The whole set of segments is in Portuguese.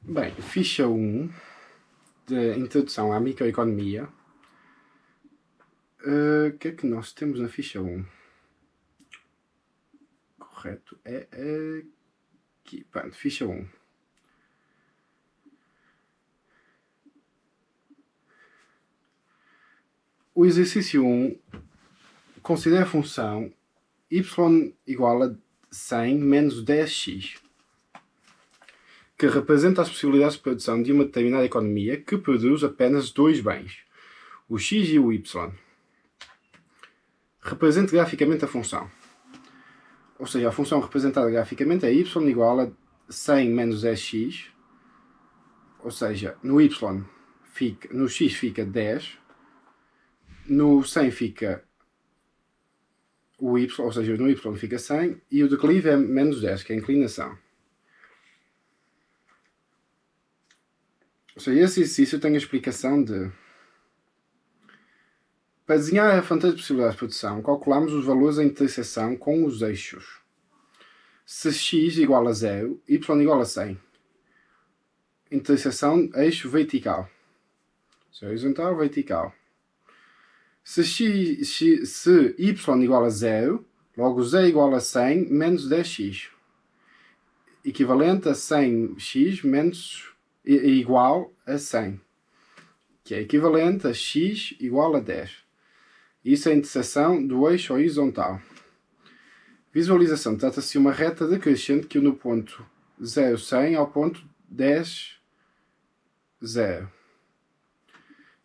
Bem, ficha 1 de Introdução à Microeconomia. O que é que nós temos na ficha 1? Correto, é aqui. Pronto, ficha 1. O exercício 1 considera a função y igual a 100 menos 10x, que representa as possibilidades de produção de uma determinada economia que produz apenas dois bens, o x e o y. Represente graficamente a função. Ou seja, a função representada graficamente é y igual a 100 menos 10x, ou seja, no x fica 10, no 100 fica o y, ou seja, no y fica 100, e o declive é menos 10, que é a inclinação. Ou seja, esse exercício tem a explicação de: para desenhar a fronteira de possibilidades de produção, calculamos os valores da interseção com os eixos. Se x igual a 0, y igual a 100. Interseção eixo vertical. Horizontal, vertical. Se y igual a 0, logo z igual a 100 menos 10x. Equivalente a 100x menos igual a 100. Que é equivalente a x igual a 10. Isso é a interseção do eixo horizontal. Visualização. Trata-se de uma reta decrescente que une o ponto 0, 100 ao ponto 10, 0.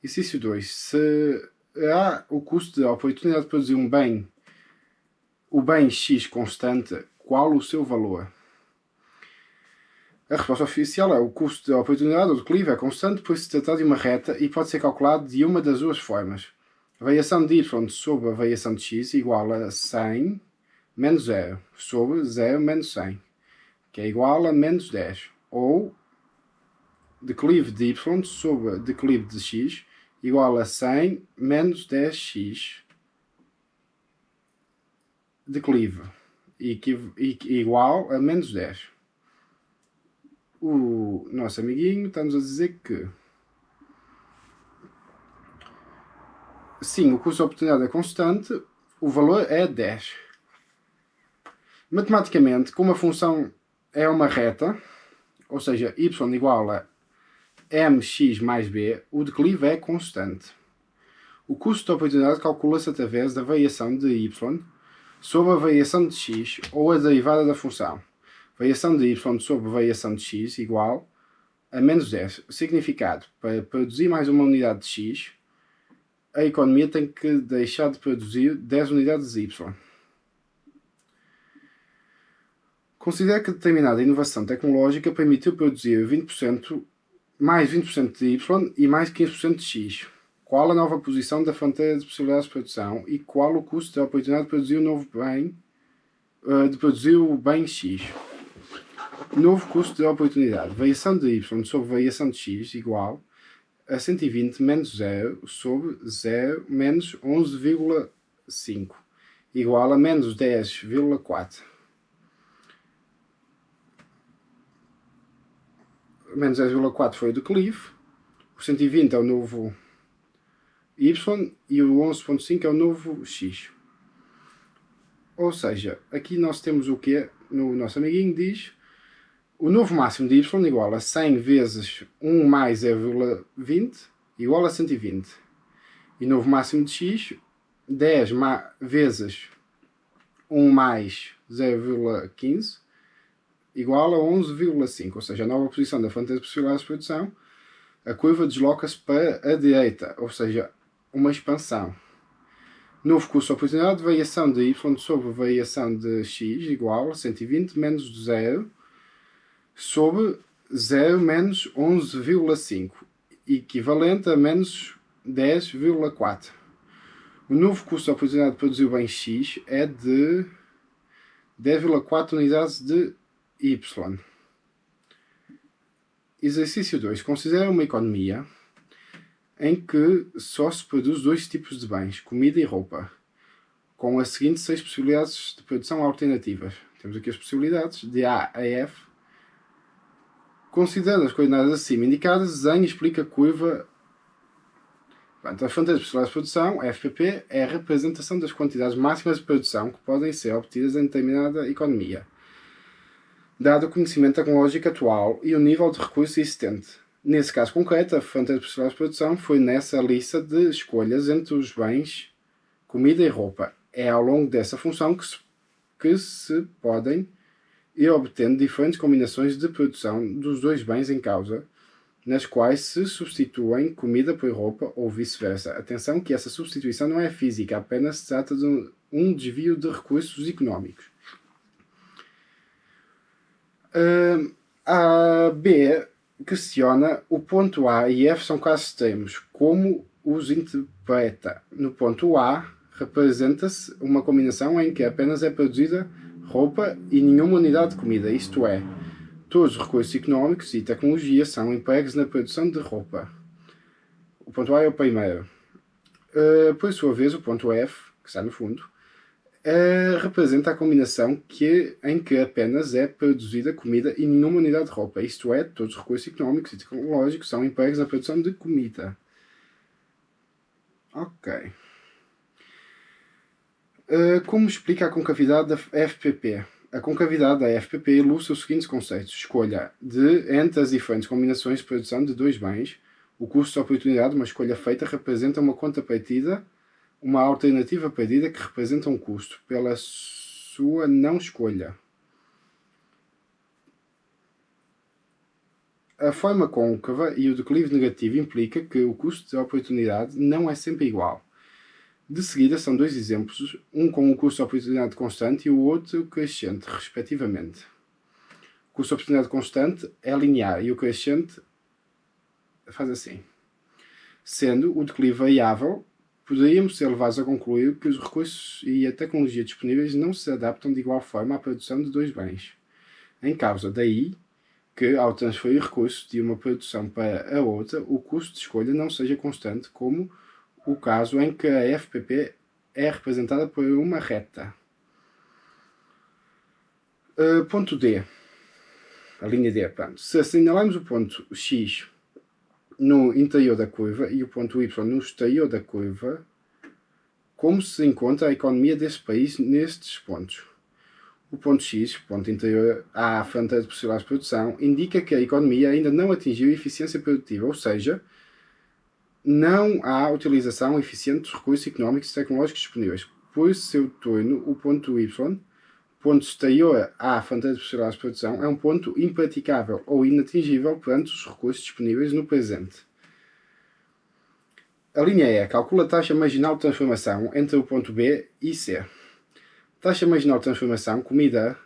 Exercício 2. Se há o custo de oportunidade de produzir um bem, o bem x constante, qual o seu valor? A resposta oficial é: o custo de oportunidade, ou declive, é constante, por se tratar de uma reta e pode ser calculado de uma das duas formas. A variação de y sobre a variação de x igual a 100 menos 0 sobre 0 menos 100, que é igual a menos 10. Ou declive de y sobre declive de x igual a 100 menos 10x declive, igual a menos 10. O nosso amiguinho está-nos a dizer que sim, o custo de oportunidade é constante, o valor é 10. Matematicamente, como a função é uma reta, ou seja, y igual a mx mais b, o declive é constante. O custo de oportunidade calcula-se através da variação de y sobre a variação de x ou a derivada da função. Variação de y sobre variação de x igual a menos 10. Significado: para produzir mais uma unidade de x, a economia tem que deixar de produzir 10 unidades de y. Considera que determinada inovação tecnológica permitiu produzir 20%, mais 20% de y e mais 15% de x. Qual a nova posição da fronteira de possibilidades de produção e qual o custo da oportunidade de produzir o bem x? Novo custo de oportunidade. Variação de y sobre variação de x igual a 120 menos 0 sobre 0 menos 11,5 igual a menos 10,4. Menos 10,4 foi o declive, o 120 é o novo y e o 11,5 é o novo x. Ou seja, aqui nós temos o que no nosso amiguinho diz: o novo máximo de y igual a 100 vezes 1 mais 0,20 igual a 120. E o novo máximo de x, 10 vezes 1 mais 0,15 igual a 11,5. Ou seja, a nova posição da fronteira de possibilidades de produção, a curva desloca-se para a direita, ou seja, uma expansão. Novo custo de oportunidade, variação de y sobre variação de x igual a 120 menos 0 sobre 0 menos 11,5, equivalente a menos 10,4. O novo custo de oportunidade de produzir o bem x é de 10,4 unidades de y. Exercício 2. Considera uma economia em que só se produz dois tipos de bens, comida e roupa, com as seguintes 6 possibilidades de produção alternativas. Temos aqui as possibilidades de A a F. Considerando as coordenadas acima indicadas, desenho explica a curva. Portanto, a fronteira postural de produção, FPP, é a representação das quantidades máximas de produção que podem ser obtidas em determinada economia, dado o conhecimento tecnológico atual e o nível de recurso existente. Nesse caso concreto, a fronteira postural de produção foi nessa lista de escolhas entre os bens, comida e roupa. É ao longo dessa função que se podem ir obtendo diferentes combinações de produção dos dois bens em causa, nas quais se substituem comida por roupa ou vice-versa. Atenção que essa substituição não é física, apenas se trata de um desvio de recursos económicos. A B questiona o ponto A e F são casos extremos. Como os interpreta? No ponto A, representa-se uma combinação em que apenas é produzida roupa e nenhuma unidade de comida, isto é, todos os recursos económicos e tecnologia são empregos na produção de roupa. O ponto A é o primeiro. Por sua vez, o ponto F, que está no fundo, representa a combinação em que apenas é produzida comida e nenhuma unidade de roupa, isto é, todos os recursos económicos e tecnológicos são empregos na produção de comida. Ok. Como explica a concavidade da FPP? A concavidade da FPP ilustra os seguintes conceitos. Escolha entre as diferentes combinações de produção de dois bens. O custo de oportunidade de uma escolha feita representa uma contrapartida, uma alternativa perdida que representa um custo pela sua não escolha. A forma côncava e o declive negativo implica que o custo de oportunidade não é sempre igual. De seguida são dois exemplos, um com um custo de oportunidade constante e o outro crescente, respectivamente. O custo de oportunidade constante é linear e o crescente faz assim. Sendo o declive variável, poderíamos ser levados a concluir que os recursos e a tecnologia disponíveis não se adaptam de igual forma à produção de dois bens. Em causa daí que, ao transferir recursos de uma produção para a outra, o custo de escolha não seja constante, como o caso em que a FPP é representada por uma reta. Ponto D. A linha D. Portanto, se assinalarmos o ponto X no interior da curva e o ponto Y no exterior da curva, como se encontra a economia desse país nestes pontos? O ponto X, ponto interior à fronteira de possibilidades de produção, indica que a economia ainda não atingiu eficiência produtiva, ou seja, não há utilização eficiente dos recursos económicos e tecnológicos disponíveis. Por seu turno, o ponto Y, ponto exterior à fronteira de possibilidades de produção, é um ponto impraticável ou inatingível perante os recursos disponíveis no presente. A linha E calcula a taxa marginal de transformação entre o ponto B e C. Taxa marginal de transformação, comida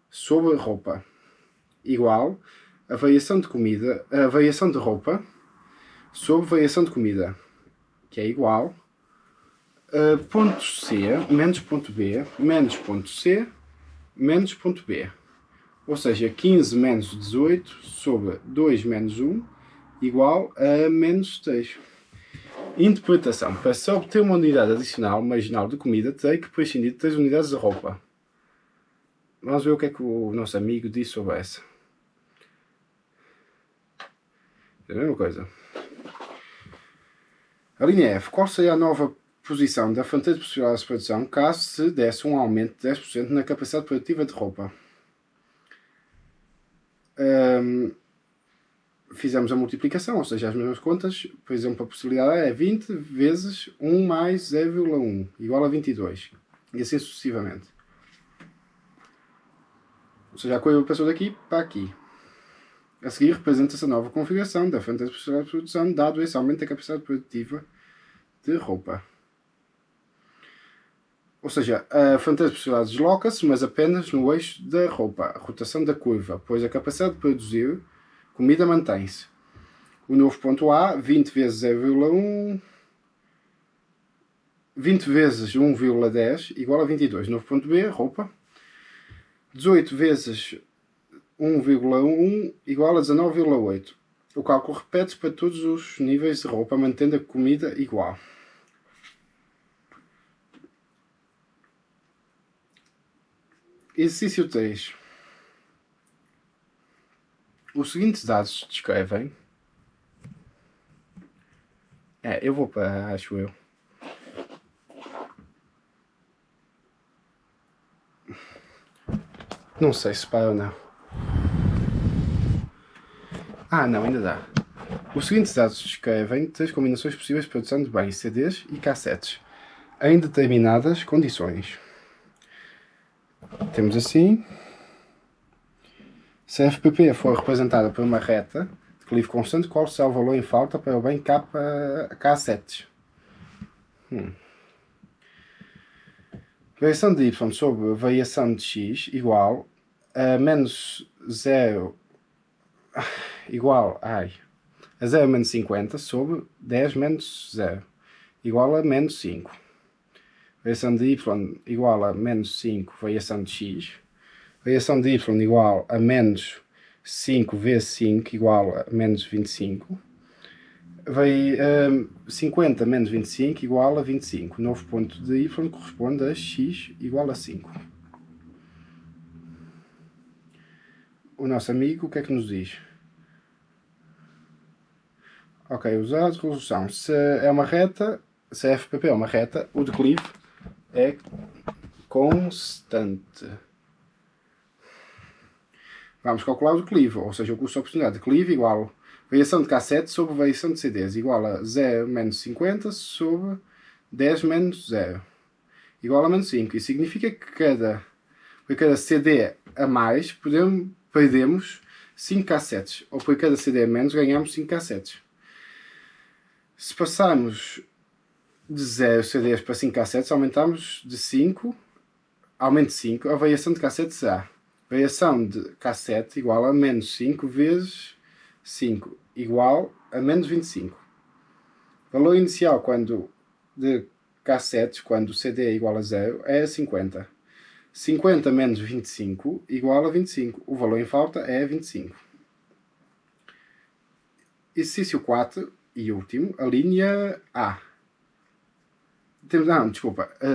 sobre roupa, igual a variação de comida, a variação de roupa sobre variação de comida, que é igual a ponto C menos ponto B menos ponto C menos ponto B. Ou seja, 15 menos 18 sobre 2 menos 1 igual a menos 3. Interpretação. Para se obter uma unidade adicional marginal de comida, terei que prescindir de 3 unidades de roupa. Vamos ver o que é que o nosso amigo disse sobre essa. É a mesma coisa. A linha F. Qual seria a nova posição da fronteira de possibilidades de produção caso se desse um aumento de 10% na capacidade produtiva de roupa? Fizemos a multiplicação, ou seja, as mesmas contas. Por exemplo, a possibilidade é 20 vezes 1 mais 0,1 igual a 22. E assim sucessivamente. Ou seja, a coisa passou daqui para aqui. A seguir representa-se a nova configuração da fronteira de possibilidades de produção, dado esse aumento da capacidade produtiva de roupa. Ou seja, a fronteira de possibilidades desloca-se, mas apenas no eixo da roupa, a rotação da curva, pois a capacidade de produzir comida mantém-se. O novo ponto A, 20 vezes 0,1, 20 vezes 1,10 igual a 22. Novo ponto B, roupa. 18 vezes 1,1 igual a 19,8. O cálculo repete-se para todos os níveis de roupa, mantendo a comida igual. Exercício 3. os seguintes dados descrevem... eu vou para, acho eu. Não sei se para ou não. Não, ainda dá. Os seguintes dados descrevem 3 combinações possíveis de produção de bens, CDs e cassetes, em determinadas condições. Temos assim: se a FPP for representada por uma reta de clive constante, qual será o valor em falta para o bem K7? Variação de y sobre variação de x igual a menos 0 igual a 0 menos 50 sobre 10 menos 0 igual a menos 5. Variação de y igual a menos 5 variação de x. Variação de y igual a menos 5 vezes 5 igual a menos 25. 50 menos 25 igual a 25. O novo ponto de y corresponde a x igual a 5. O nosso amigo, o que é que nos diz? Ok, usados, resolução. Se é uma reta, se a FPP é uma reta, o declive é constante. Vamos calcular o declive, ou seja, o custo de oportunidade. Declive igual a variação de K7 sobre variação de CDs, igual a 0 menos 50 sobre 10 menos 0, igual a menos 5. Isso significa que por cada CD a mais perdemos 5 cassetes, ou por cada CD a menos ganhamos 5 cassetes. Se passarmos de 0 CDs para 5 cassetes, aumentamos de 5, aumento de 5, a variação de cassete será variação de cassete igual a menos 5 vezes 5 igual a menos 25. Valor inicial de cassetes, quando o CD é igual a 0, é 50. 50 menos 25 igual a 25. O valor em falta é 25. Exercício 4 e último, a linha A.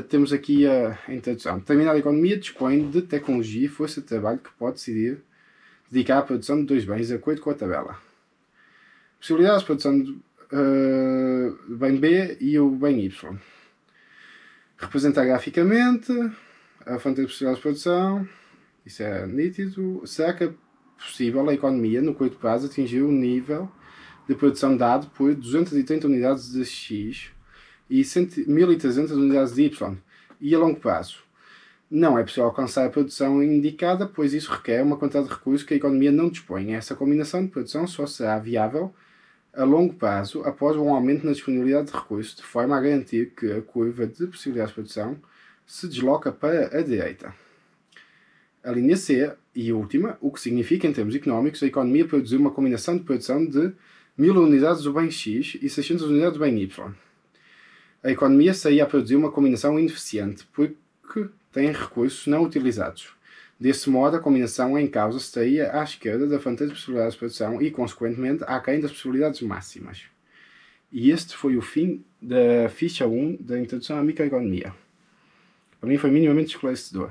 Temos aqui a introdução. Determinada economia dispõe de tecnologia e força de trabalho que pode decidir dedicar à produção de 2 bens de acordo com a tabela. Possibilidades de produção do bem B e o bem Y. Representar graficamente a fonte de possibilidades de produção. Isso é nítido. Será que é possível a economia, no curto prazo, atingir o nível de produção dado por 230 unidades de X e 1300 unidades de Y, e a longo prazo? Não é possível alcançar a produção indicada, pois isso requer uma quantidade de recursos que a economia não dispõe. Essa combinação de produção só será viável a longo prazo após um aumento na disponibilidade de recursos, de forma a garantir que a curva de possibilidades de produção se desloca para a direita. A linha C e última, o que significa em termos económicos a economia produzir uma combinação de produção de 1000 unidades do bem X e 600 unidades do bem Y. A economia estaria a produzir uma combinação ineficiente, porque tem recursos não utilizados. Desse modo, a combinação em causa estaria à esquerda da fronteira de possibilidades de produção e, consequentemente, aquém das possibilidades máximas. E este foi o fim da ficha 1 da Introdução à Microeconomia. Para mim foi minimamente esclarecedor.